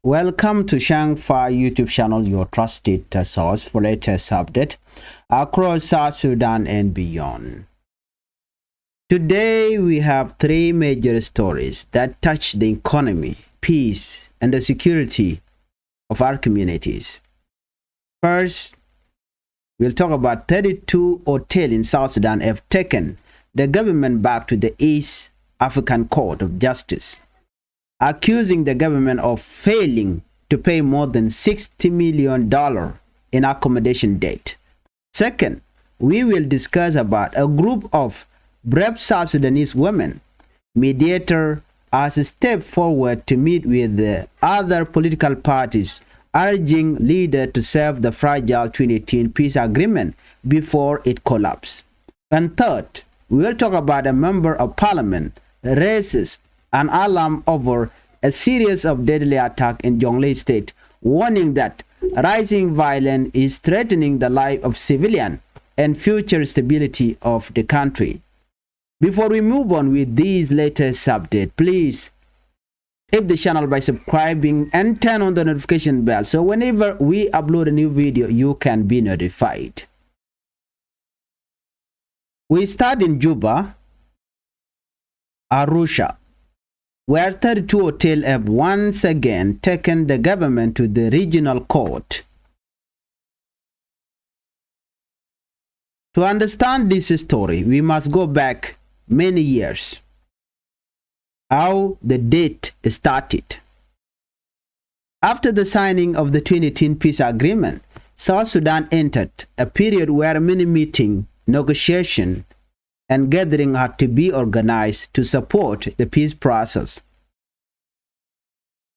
Welcome to Changfied YouTube channel, your trusted source for latest update across South Sudan and beyond. Today we have three major stories that touch the economy, peace, and the security of our communities. First, we'll talk about 32 hotels in South Sudan have taken the government back to the East African Court of Justice, accusing the government of failing to pay more than $60 million in accommodation debt. Second, we will discuss about a group of brave South Sudanese women, mediator, as a step forward to meet with the other political parties, urging leaders to save the fragile 2018 peace agreement before it collapses. And third, we will talk about a member of parliament raises an alarm over a series of deadly attacks in Jonglei state, warning that rising violence is threatening the life of civilians and future stability of the country. Before we move on with these latest updates, please hit the channel by subscribing and turn on the notification bell so whenever we upload a new video, you can be notified. We start in Juba, Arusha, where 32 hotels have once again taken the government to the regional court. To understand this story, we must go back many years. How the date started. After the signing of the 2018 peace agreement, South Sudan entered a period where many meetings, negotiation, and gathering had to be organized to support the peace process.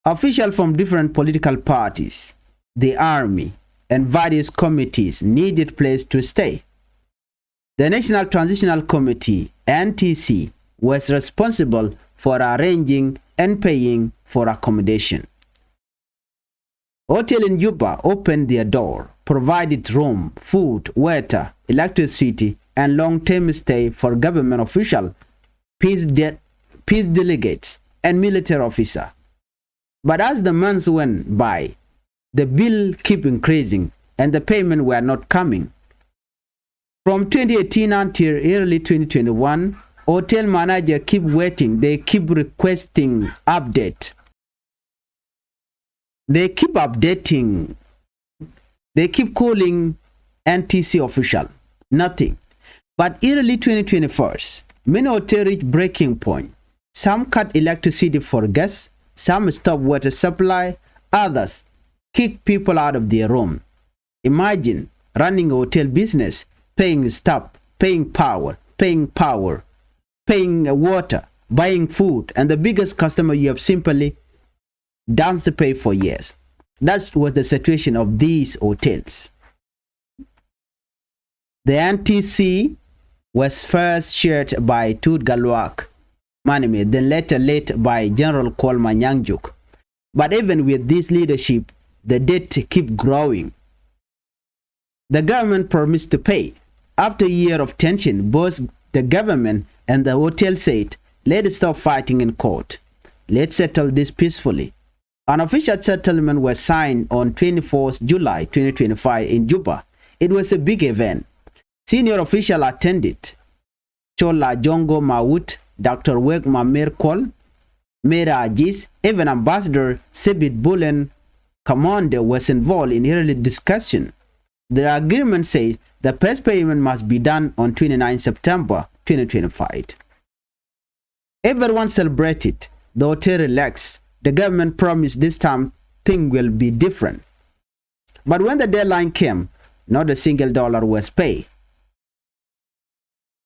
Officials from different political parties, the army, and various committees needed place to stay. The National Transitional Committee, NTC, was responsible for arranging and paying for accommodation. Hotel in Juba opened their door, provided room, food, water, electricity, and long-term stay for government officials, peace delegates, and military officers. But as the months went by, the bill kept increasing and the payments were not coming. From 2018 until early 2021, hotel managers keep waiting. They keep requesting update. They keep updating. They keep calling NTC official. Nothing. But early 2021, many hotels reached breaking point. Some cut electricity for guests, some stopped water supply, others kicked people out of their room. Imagine running a hotel business, paying staff, paying power, paying water, buying food, and the biggest customer you have simply danced to pay for years. That was the situation of these hotels. The NTC was first chaired by Tut Galwak Manime, then later led by General Kol Manyangjuk. But even with this leadership, the debt kept growing. The government promised to pay. After a year of tension, both the government and the hotel said, let's stop fighting in court. Let's settle this peacefully. An official settlement was signed on 24th July 2025 in Juba. It was a big event. Senior officials attended. Chola Jongo Mawut, Dr. Weg Mamer Kol, Mera Ajis, even Ambassador Sebit Bulen Commander was involved in early discussion. The agreement said the first payment must be done on 29 September 2025. Everyone celebrated. The hotel relaxed. The government promised this time things will be different. But when the deadline came, not a single dollar was paid.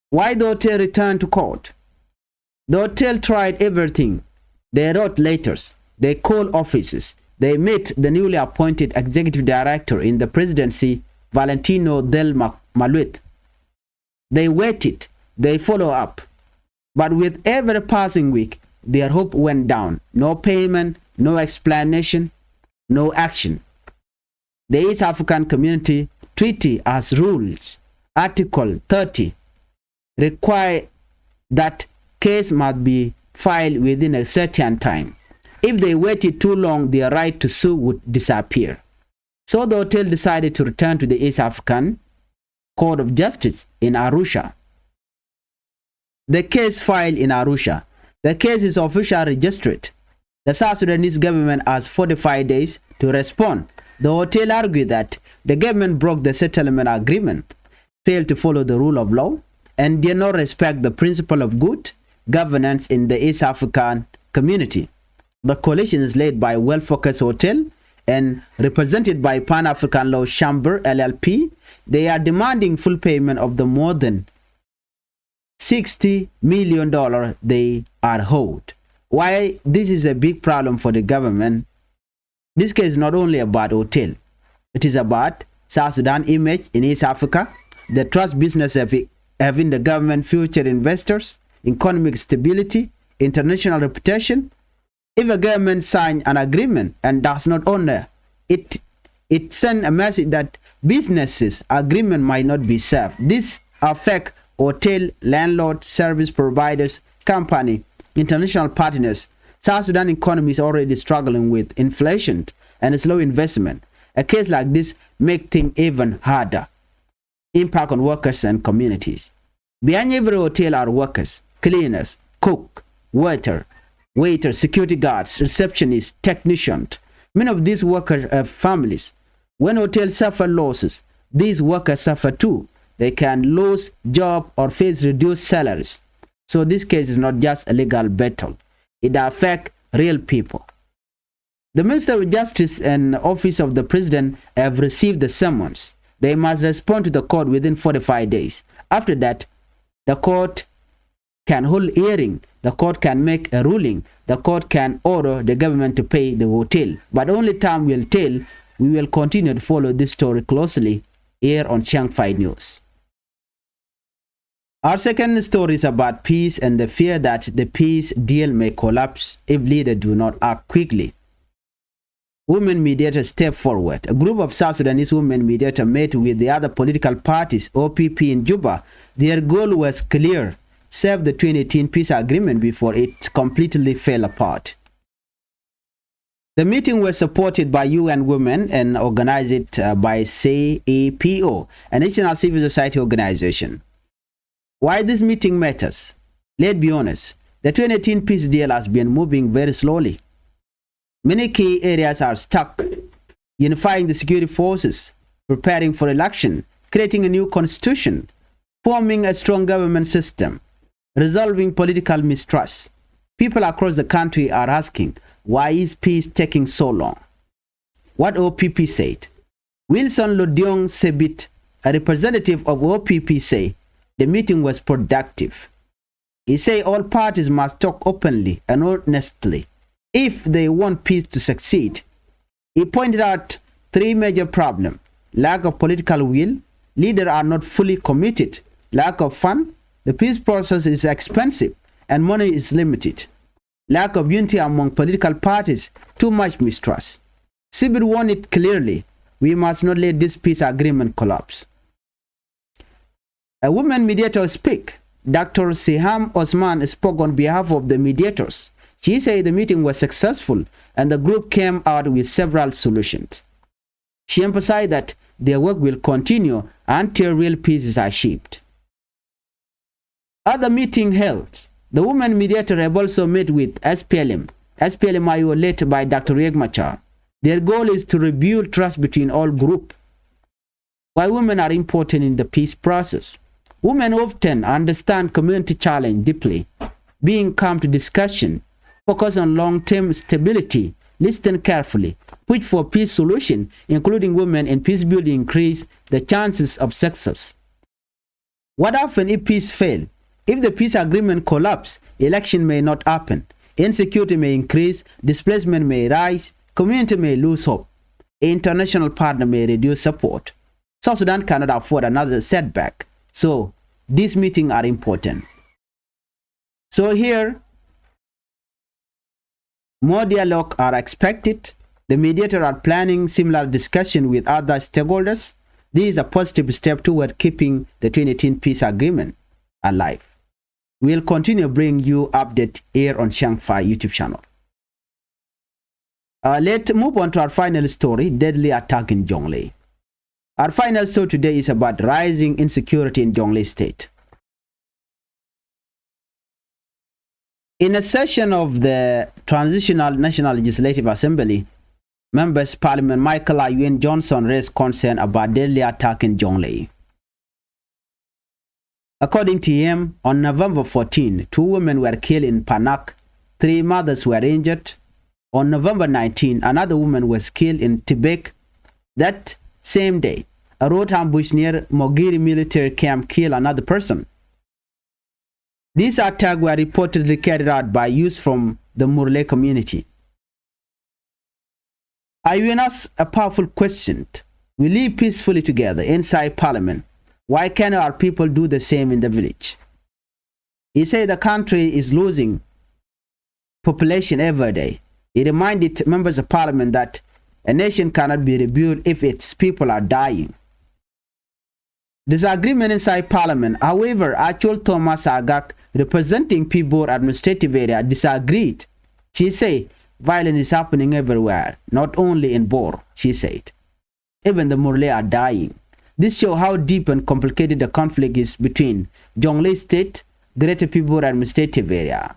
Why the hotel returned to court? The hotel tried everything. They wrote letters. They called offices. They met the newly appointed executive director in the presidency, Valentino Del Maluet. They waited. They followed up. But with every passing week, their hope went down. No payment, no explanation, no action. The East African Community Treaty has rules. Article 30 require that case must be filed within a certain time. If they waited too long, their right to sue would disappear. So the hotel decided to return to the East African Court of Justice in Arusha. The case filed in Arusha. The case is officially registered. The South Sudanese government has 45 days to respond. The hotel argued that the government broke the settlement agreement, failed to follow the rule of law, and did not respect the principle of good governance in the East African community. The coalition is led by well-focused hotel and represented by Pan-African Law Chamber LLP. They are demanding full payment of the more than $60 million they are owed. Why this is a big problem for the government? This case is not only about hotel. It is about South Sudan image in East Africa, the trust business having the government future investors, economic stability, international reputation. If a government signs an agreement and does not honor it, it sends a message that businesses agreement might not be served. This affects hotel, landlord, service providers, company, international partners. South Sudan economy is already struggling with inflation and slow investment. A case like this makes things even harder. Impact on workers and communities. Behind every hotel are workers, cleaners, cook, waiter, security guards, receptionists, technicians. Many of these workers have families. When hotels suffer losses, these workers suffer too. They can lose job or face reduced salaries. So this case is not just a legal battle. It affects real people. The Minister of Justice and Office of the President have received the summons. They must respond to the court within 45 days. After that, the court can hold hearing. The court can make a ruling. The court can order the government to pay the hotel. But only time will tell. We will continue to follow this story closely here on Changfied News. Our second story is about peace and the fear that the peace deal may collapse if leaders do not act quickly. Women mediators step forward. A group of South Sudanese women mediators met with the other political parties, OPP in Juba. Their goal was clear: save the 2018 peace agreement before it completely fell apart. The meeting was supported by UN Women and organized by CEPO, a national civil society organization. Why this meeting matters? Let's be honest, the 2018 peace deal has been moving very slowly. Many key areas are stuck: unifying the security forces, preparing for election, creating a new constitution, forming a strong government system, resolving political mistrust. People across the country are asking, why is peace taking so long? What OPP said. Wilson Lodiong Sebit, a representative of OPP, said the meeting was productive. He said all parties must talk openly and honestly if they want peace to succeed. He pointed out three major problems: lack of political will, leaders are not fully committed, lack of fund, the peace process is expensive and money is limited, lack of unity among political parties, too much mistrust. Sibir warned it clearly: we must not let this peace agreement collapse. A woman mediator speak. Dr. Siham Osman spoke on behalf of the mediators. She said the meeting was successful and the group came out with several solutions. She emphasized that their work will continue until real peace is achieved. At the meeting held, the women mediator have also met with SPLM-IO led by Dr. Riek Machar. Their goal is to rebuild trust between all groups. Why women are important in the peace process? Women often understand community challenge deeply, being calm to discussion, focus on long-term stability, listen carefully, push for peace solution, including women in peace building, increase the chances of success. What happens if peace fails? If the peace agreement collapses, election may not happen, insecurity may increase, displacement may rise, community may lose hope, international partner may reduce support. South Sudan cannot afford another setback. So these meetings are important. So here, more dialogue are expected. The mediators are planning similar discussion with other stakeholders. This is a positive step toward keeping the 2018 peace agreement alive. We'll continue bringing you update here on Changfied YouTube channel. Let's move on to our final story, deadly attack in Jonglei. Our final story today is about rising insecurity in Jonglei state. In a session of the Transitional National Legislative Assembly, Members Parliament Michael Ayuen Johnson raised concern about deadly attack in Jonglei. According to him, on November 14, 2 women were killed in Panak, 3 mothers were injured. On November 19, another woman was killed in Tibet. That same day, a road ambush near Mogiri military camp killed another person. These attacks were reportedly carried out by youth from the Murle community. Ayuen asked a powerful question. We live peacefully together inside parliament. Why can't our people do the same in the village? He said the country is losing population every day. He reminded members of parliament that a nation cannot be rebuilt if its people are dying. Disagreement inside parliament. However, Achol Thomas Agak, representing Pibor administrative area, disagreed. She said violence is happening everywhere, not only in Bor, she said. Even the Murle are dying. This shows how deep and complicated the conflict is between Jonglei State, Greater Pibor administrative area.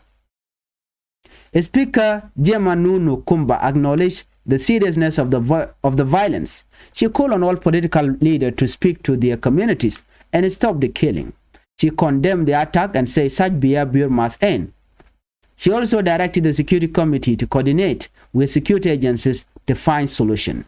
Speaker Jemanunu Kumba acknowledged the seriousness of the violence. She called on all political leaders to speak to their communities and stop the killing. She condemned the attack and said such behavior must end. She also directed the Security Committee to coordinate with security agencies to find solution.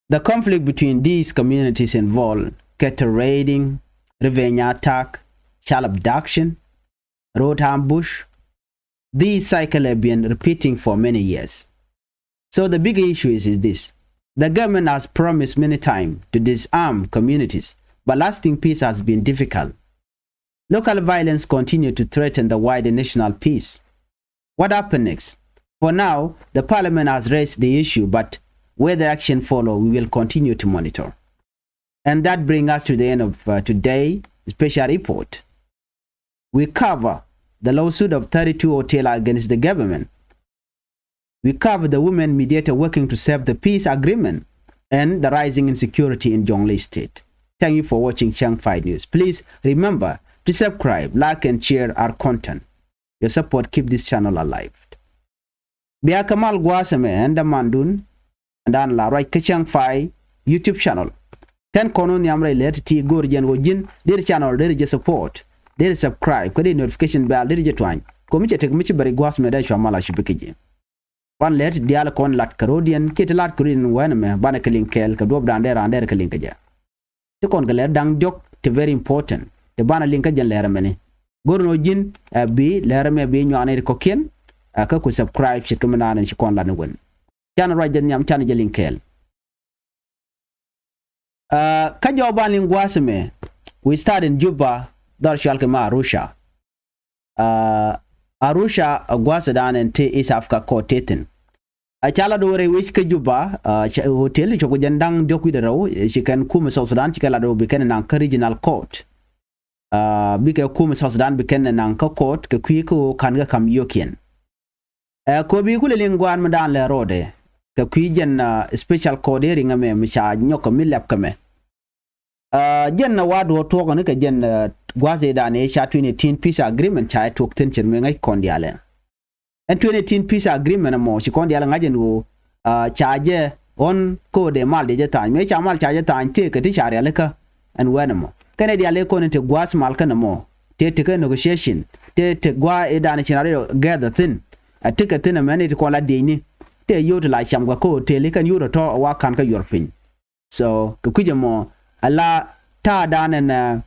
The conflict between these communities involved cattle raiding, revenge attack, child abduction, road ambush. These cycles have been repeating for many years. So the big issue is this. The government has promised many times to disarm communities, but lasting peace has been difficult. Local violence continues to threaten the wider national peace. What happened next? For now, the parliament has raised the issue, but whether action follows, we will continue to monitor. And that brings us to the end of today's special report. We cover the lawsuit of 32 hotels against the government. We cover the women mediator working to save the peace agreement and the rising insecurity in Jonglei State. Thank you for watching Changfied News. Please remember to subscribe, like, and share our content. Your support keeps this channel alive. Biya Kamal Gwasame and Mandun and la right Changfied YouTube channel. Can kono nyamre let ti gorjen wojin their channel there is support. There is subscribe, kodi notification bell there is twine. Komiche tek michi bari Gwasame da shamala shibikiji. One let dial kon lat karodian kit lat kurin wenme bana kelinkel ka dob dander ander kelinkaja. Te kon galer dang jok te very important. Te bana linka jan lera mene. Gorno jin bi lera me bi nyane ko ken ka ku subscribe shit kamana nan shi kon lan wen. Channel right jan nyam channel jelinkel. Ka joban lingwasme. We start in Juba, dar shalkema Arusha. Arusha Gwasudan and T East Africa Court Tetin. A chala dore wish ka Juba hotel choko jandang jok widaro she can kuma South Sudan chikala do biken nan regional court. Bika kuma South Sudan biken nan ka court ka kwiko kan ga kam yokin. Ko bi kule lingwan madan le rode ka kwijen special court ringa me misha nyoko milap kame. Jen na wado to ne ka jen Gwaze da ne sha 2018 peace agreement cha tok tenchen me ngai kondiale. And 2018 peace agreement mo shi kondiale ngajen wo charge on ko de mal de jeta me cha mal charge ta ante ka ti chare alaka and wenamo. Kane dia le ko ne te gwas mal kana mo te negotiation te gwa e da ne chinare gather thin a tika thin me ne ko la de ni te yoto la cham ga ko te le kan yuro to wa kan ka yorpin. So ku kujemo ala ta da ne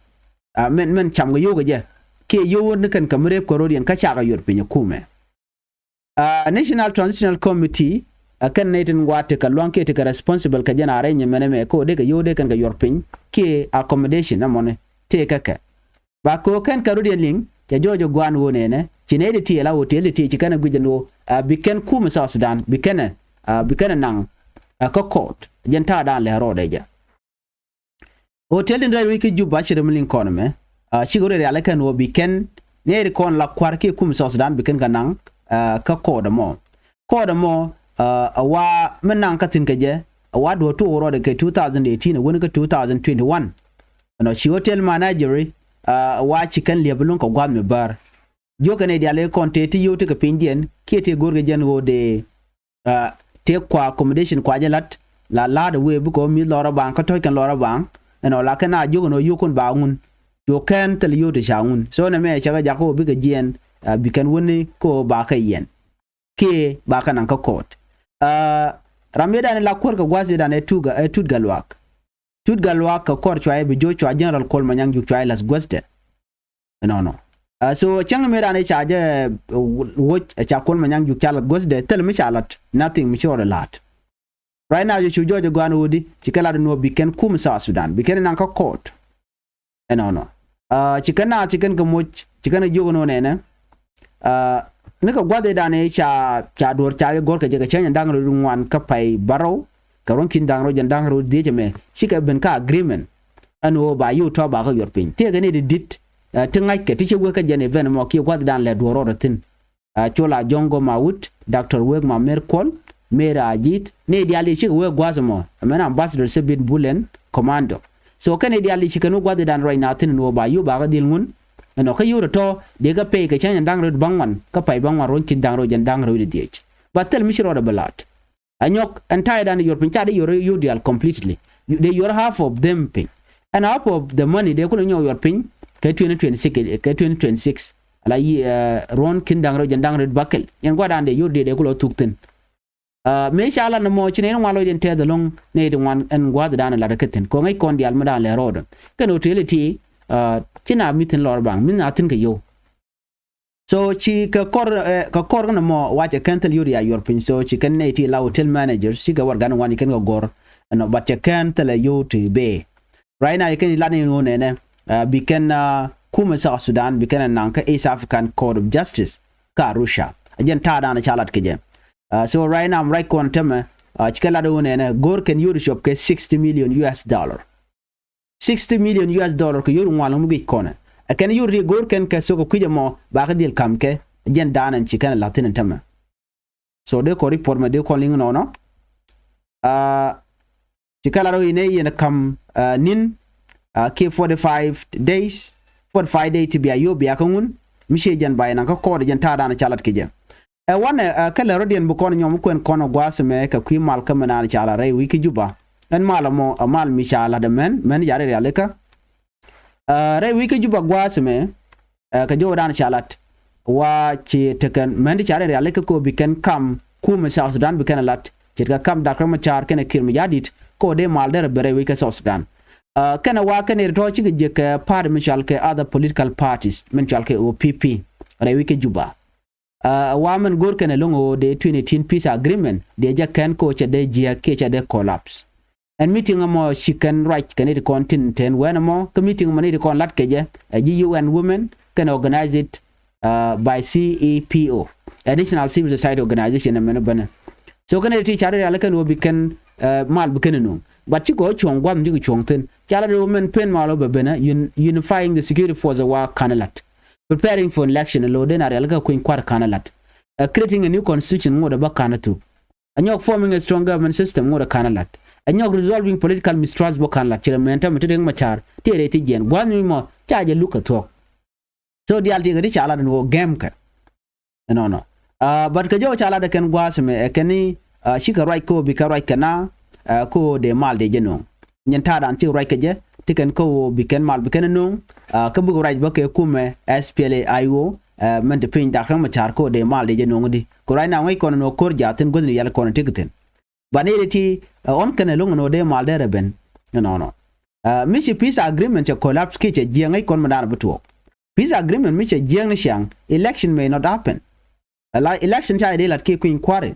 men cham ga yoga je ke yo ne kan kamre korodian ka cha ga yorpin kume. National Transitional Committee kan neten wate ka lonke te ka responsible ka jana renye meneme ko de ka yo de kan ga yorpin ke accommodation amone te ka ba ko kan karodian ling ja jojo gwan wone ne chinede ti la hotel ti kana gujendo biken kuma South Sudan biken nang ka court jenta dan le rode ja hotel ndra wiki Juba shiremlin konome shigore ala kan wo biken ne kon la kwarke kuma South Sudan biken kanang ka koda mo awa menang katin kaje awa do to ro de ke 2018 woni ka 2021 no shi hotel manager wa chikan lebulun ka gwam me bar jo kane dia le konte ti yote ka pindien kete gorge jen go de te kwa accommodation kwa jalat la de we bu ko mi lora bang ka toy kan lora bang no la kana jogo no yukun bangun yo kan tel yote shangun so na me chaga jako bi ka jen bi kan woni ko ba ka yen ke ba kan ka court rameda ne la kwor ka gwaze da ne tut galwak ka kor chwa bi jo chwa general kol manyang ju chwa las gweste no so chang me da ne chaje wo cha kol manyang ju chalat gweste tel mi chalat nothing mi chora lat right now you jojo gwan wodi chikala no biken kum South Sudan biken nan ka court no chicken ka moch chicken jogo no ne ne ka gwade da ne cha dor cha gor ka je ka chen dang ru ngwan ka pai baro ka ron kin dang ro jan dang ro de me shika ben ka agreement anu ba yu to ba ka yor pin te ga ne dit tingai ke ti che we ka jene ben mo ki gwade dan le doro tin chola jongo mawut dr weg ma merkol mera ajit ne diali shika we gwazmo amena ambassador sebin bulen commando so kan ne diali shika no gwade dan right now tin no ba yu ba ka dil ngun no ka yuro to de ga pay ka chen dang ro bangwan ka pay bangwan ron kin dang ro jan dang ro de diech batel mishro da balat anyok entire dan your pin chade your udial completely they your half of them pay and half of the money they could know your pin ka 2026 ala ron kin dang ro jan dang ro bakel yan gwadan de yurde de kulo tukten me shala no mo chine no malo den te the long ne de wan en gwada dan la rakaten ko ngai kon dial madan le rodo kan utility china mitin lor bang min atin ka yo so chi ka kor no mo wacha kantel yuri ya your pin so chi kan ne ti la hotel manager si ga wargan wani kan go gor no but cha kantel yo to be right now you can la ne no ne bi kan kuma South Sudan bi kan nan ka East African Court of Justice ka Russia ajen ta da na chalat ke je so right now I'm right kon tema chikala do ne gor can yuri shop ke $60 million $60 million ko yuru ngwalo mu gi kona akan yuri gor ken ka so ko kujamo ba ka dil kam ke jen danan chikan latin tama so de ko report ma de ko ling no chikala ro ine yen kam nin ke 45 days to be ayo biya kangun mishe jan bayana ka ko jen ta dana chalat ke je wana kala rodian bu kon nyom ko en kono gwasme ka kwi mal ka manana chala rai wiki juba en malamo amal mishala de men yare realeka rai wiki juba gwasme ka jodan chalat wa ci teken men chare realeka ko biken kam kuma South Sudan biken lat ci ka kam dakra ma char ken kirmi yadit ko de mal der bere wiki South Sudan kana wa ken to ci je ka par michal ke other political parties men chal ke OPP rai wiki juba waman gor ken longo de 2018 peace agreement de jakan ko ci de jia ke ci de collapse and meeting mo chicken right can it continent when mo meeting mo ni kon lat keje UN women can organize it by CEPO additional civil society organization and bana so can it teach are ala kan obi kan mal bu kan no but ci go chong gwam ndi chong ten chala de women pen malo bana unifying the security force wa kanalat preparing for election lo den are ala ko in kwar kanalat creating a new constitution mo da bakanatu anyok forming a strong government system mo da kanalat anyok resolving political mistrust bo kan la chirmenta mete deng machar tere ti gen gwanu mo chaje luka to so di alti ngadi chala no game ka no but ka jo chala de ken gwasme ekeni shika right ko bi ka right kana ko de mal de jeno nyanta dan ti right ka je tiken ko bi ken mal bi ken no ka bu right ba ke kume SPLA IO men de pin da kan machar ko de mal de jeno ngudi ko right na ngai kono no kor jaten godni yal kono tigten baneti on kan long no de mal de ben no michi peace agreement che collapse ke che jengai kon madana buto peace agreement michi jeng shang election may not happen election cha de lat ke queen kware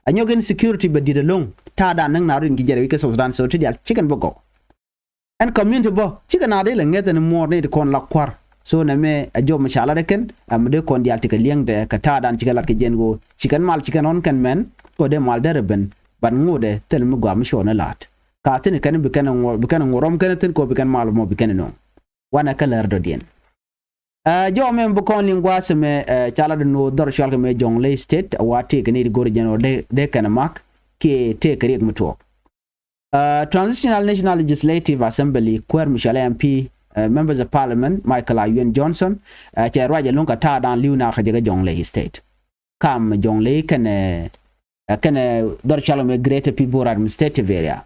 anyogen security be did long ta da nang na rin gijere ke South Sudan so ti al chicken bogo and community bo chicken na de ngeten more ne kon la kwar so na me ajo machala de ken am de kon dial tika liang de ka ta dan chicken lat ke jengo chicken mal chicken on kan men ko de mal de ben ban ngode tel mu gwa mshona lat ka tin kan bi kan ngorom kan tin ko bi kan mal mo bi kan no wana kala erdo dien Jo men bu kon lingwa se me chala de no dor shal me Jonglei state wati ke ni gor jeno de kana mak ke te kriek mutwo. Transitional National Legislative Assembly kwer Michelle MP members of parliament Michael Ayuen Johnson che raja lunka ta dan liuna khajaga Jonglei state kam Jonglei kene dor shal me greater people administrative area.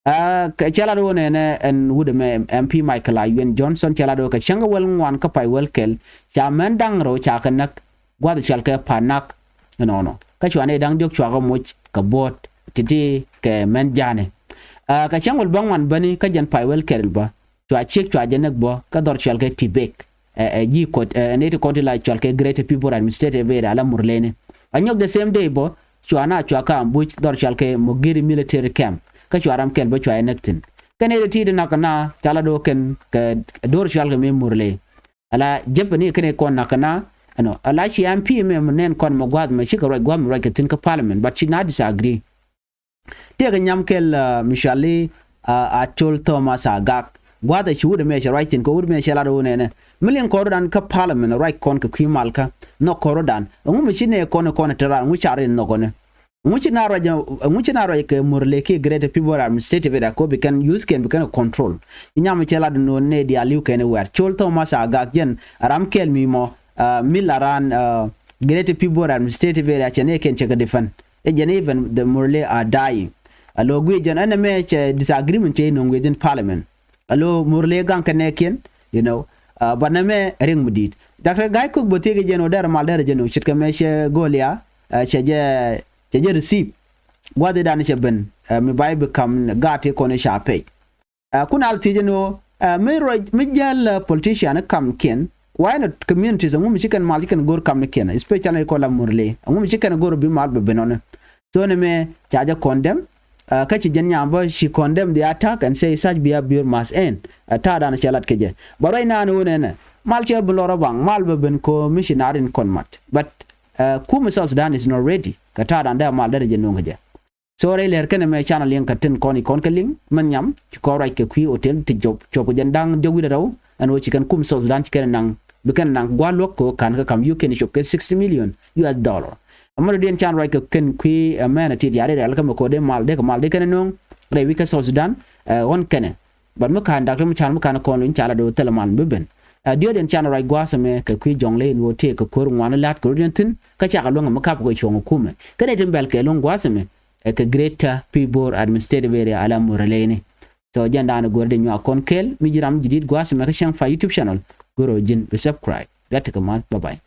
Chala do ne en wude me MP Michael Ayuen Johnson chala do ka changa wel ngwan ka pai wel kel cha men dang ro cha ka nak gwad chal ka panak no ka chwane dang jok chwa ko moch ka bot titi ke men jane ka changol bangwan bani ka jan pai wel kel ba chwa chek chwa janak bo ka dor chal ka tibek ji ko ne to la chal ka great people administrative area ala murlene anyok the same day bo chwana chwa ka ambuch dor chal ka mogiri military camp ka chwaram kel ba chwa enaktin kane de tide nakana chala do ken ka dor chal ka me murle ala jebani kane kon nakana ano ala shi MP me nen kon magwad me shika right gwam right tin ka parliament but she not disagree te ga nyam kel mishali a chol Thomas agak gwada shi wude me right tin ko wude me shala do ne million ko dan ka parliament right kon ka kwimalka no ko dan ngum shi ne kon tara ngu chare no kon much na raja ke murle ke great people administrative area ko be can use can be can control nyam chela no ne dia liu ken wer chol Thomas agak jen aram kel mi mo milaran great people administrative area chene ken cheka defend e jene even the murle are dying alo gwe jen ana me che disagreement che no within parliament alo murle gan ken ken you know but na me ring mudit dakre gay ko bote ge jeno der mal der jeno chit ka me che golia che je receive wade dan che ben mi bible kam gate ko ne shape kuna altije no me jal politician kam ken why not communities ngum chicken malikan gor kam ken especially ko la murle ngum chicken gor bi mal be benon so ne me chaja condemn ka ci jenya ba she condemn the attack and say such behavior must end ta dan chalat keje baroy nanu ne mal che bloro bang mal be ben ko missionary in conmat but kuma South Sudan is not ready kata dan da mal da jeno ngaje so re ler ken me channel yen katen koni kon kaling man nyam ci ko ray ke kwi hotel ti job ko jandang jogi da raw an wo ci kan kum South Sudan ci ken nang be kan nang gwa lokko kan ka kam you can shop ke 60 million US dollar amaro den chan ray ke ken kwi man ti yare da alkam ko de mal de ken non re wi ka South Sudan won ken ban mu kan da mu chan mu kan kon lin chala do teleman be ben dio den chan ray gwa me ke kwi Jonglei wo te ko kor ngwana lat ko den tin ka cha ka longa makap ko chongo kume kene tin bel ke long gwa me ke greater people administrative area ala muralene so janda na gorde nyu akon kel mi jiram jidid gwa me ka Changfied YouTube channel goro jin be subscribe gatta kamal bye bye